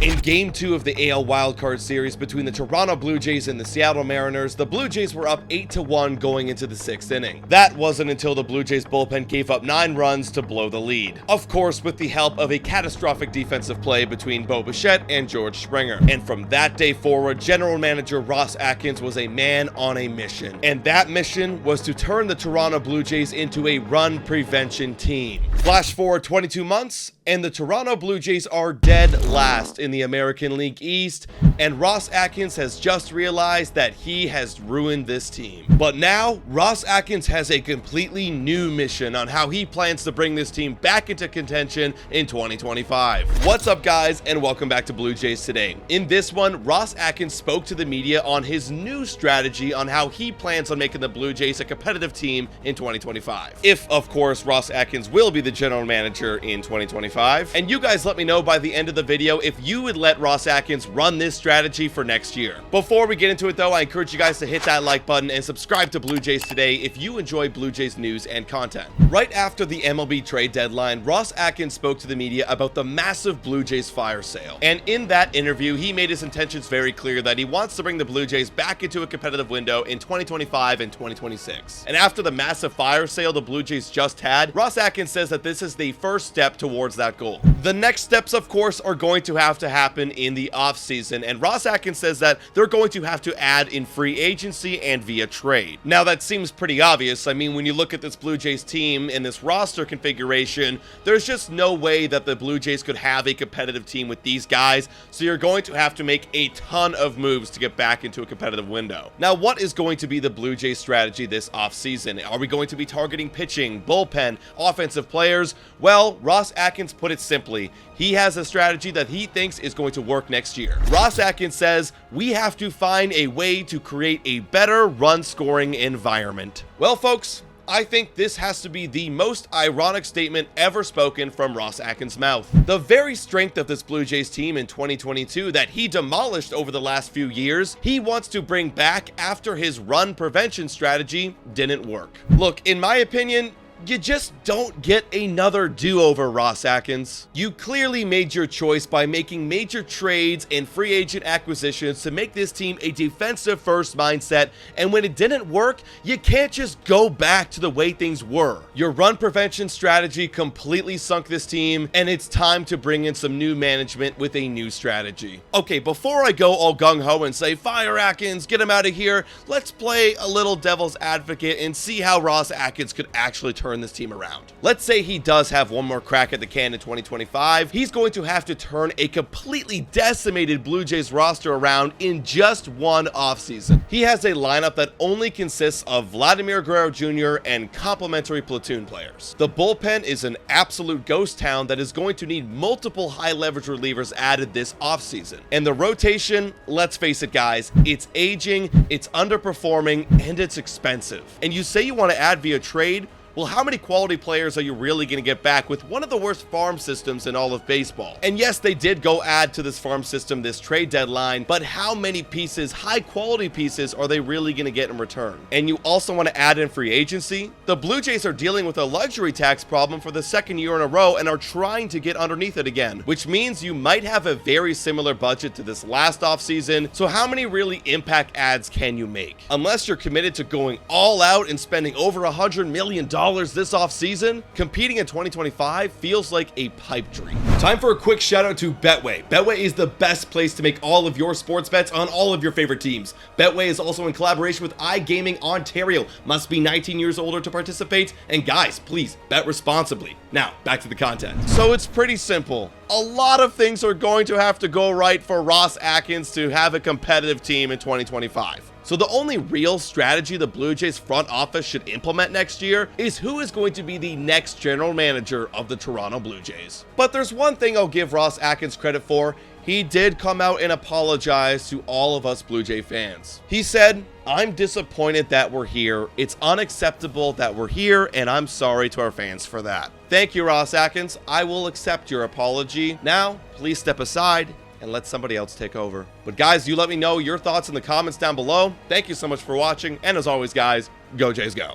In Game 2 of the AL Wildcard Series between the Toronto Blue Jays and the Seattle Mariners, the Blue Jays were up 8-1 going into the 6th inning. That wasn't until the Blue Jays bullpen gave up 9 runs to blow the lead. Of course, with the help of a catastrophic defensive play between Bo Bichette and George Springer. And from that day forward, General Manager Ross Atkins was a man on a mission. And that mission was to turn the Toronto Blue Jays into a run prevention team. Flash forward 22 months, and the Toronto Blue Jays are dead last in the American League East, and Ross Atkins has just realized that he has ruined this team. But now, Ross Atkins has a completely new mission on how he plans to bring this team back into contention in 2025. What's up, guys, and welcome back to Blue Jays Today. In this one, Ross Atkins spoke to the media on his new strategy on how he plans on making the Blue Jays a competitive team in 2025. If, of course, Ross Atkins will be the general manager in 2025. And you guys let me know by the end of the video if you would let Ross Atkins run this strategy for next year. Before we get into it though, I encourage you guys to hit that like button and subscribe to Blue Jays Today if you enjoy Blue Jays news and content. Right after the MLB trade deadline, Ross Atkins spoke to the media about the massive Blue Jays fire sale. And in that interview, he made his intentions very clear that he wants to bring the Blue Jays back into a competitive window in 2025 and 2026. And after the massive fire sale the Blue Jays just had, Ross Atkins says that this is the first step towards that goal. The next steps, of course, are going to have to happen in the offseason, and Ross Atkins says that they're going to have to add in free agency and via trade. Now, that seems pretty obvious. I mean, when you look at this Blue Jays team and this roster configuration, there's just no way that the Blue Jays could have a competitive team with these guys, so you're going to have to make a ton of moves to get back into a competitive window. Now, what is going to be the Blue Jays strategy this offseason? Are we going to be targeting pitching, bullpen, offensive players? Well, Ross Atkins put it simply. He has a strategy that he thinks is going to work next year. Ross Atkins says, we have to find a way to create a better run-scoring environment. Well, folks, I think this has to be the most ironic statement ever spoken from Ross Atkins' mouth. The very strength of this Blue Jays team in 2022 that he demolished over the last few years, he wants to bring back after his run prevention strategy didn't work. Look, in my opinion, you just don't get another do-over, Ross Atkins. You clearly made your choice by making major trades and free agent acquisitions to make this team a defensive-first mindset, and when it didn't work, you can't just go back to the way things were. Your run prevention strategy completely sunk this team, and it's time to bring in some new management with a new strategy. Okay, before I go all gung-ho and say, fire Atkins, get him out of here, let's play a little devil's advocate and see how Ross Atkins could actually turn this team around. Let's say he does have one more crack at the can in 2025. He's going to have to turn a completely decimated Blue Jays roster around in just one offseason. He has a lineup that only consists of Vladimir Guerrero Jr. and complementary platoon players. The bullpen is an absolute ghost town that is going to need multiple high leverage relievers added this offseason. And the rotation, let's face it, guys, it's aging, it's underperforming, and it's expensive. And you say you want to add via trade? Well, how many quality players are you really going to get back with one of the worst farm systems in all of baseball? And yes, they did go add to this farm system this trade deadline, but how many pieces, high quality pieces, are they really going to get in return? And you also want to add in free agency? The Blue Jays are dealing with a luxury tax problem for the second year in a row and are trying to get underneath it again, which means you might have a very similar budget to this last offseason. So how many really impact adds can you make? Unless you're committed to going all out and spending over $100 million this offseason, competing in 2025 feels like a pipe dream. Time for a quick shout out to Betway. Betway is the best place to make all of your sports bets on all of your favorite teams. Betway is also in collaboration with iGaming Ontario. Must be 19 years older to participate. And guys, please bet responsibly. Now, back to the content. So it's pretty simple. A lot of things are going to have to go right for Ross Atkins to have a competitive team in 2025. So the only real strategy the Blue Jays front office should implement next year is who is going to be the next general manager of the Toronto Blue Jays. But there's one thing I'll give Ross Atkins credit for. He did come out and apologize to all of us Blue Jay fans. He said, I'm disappointed that we're here. It's unacceptable that we're here, and I'm sorry to our fans for that. Thank you, Ross Atkins. I will accept your apology. Now, please step aside and let somebody else take over. But guys, you let me know your thoughts in the comments down below. Thank you so much for watching, and as always, guys, go Jays go.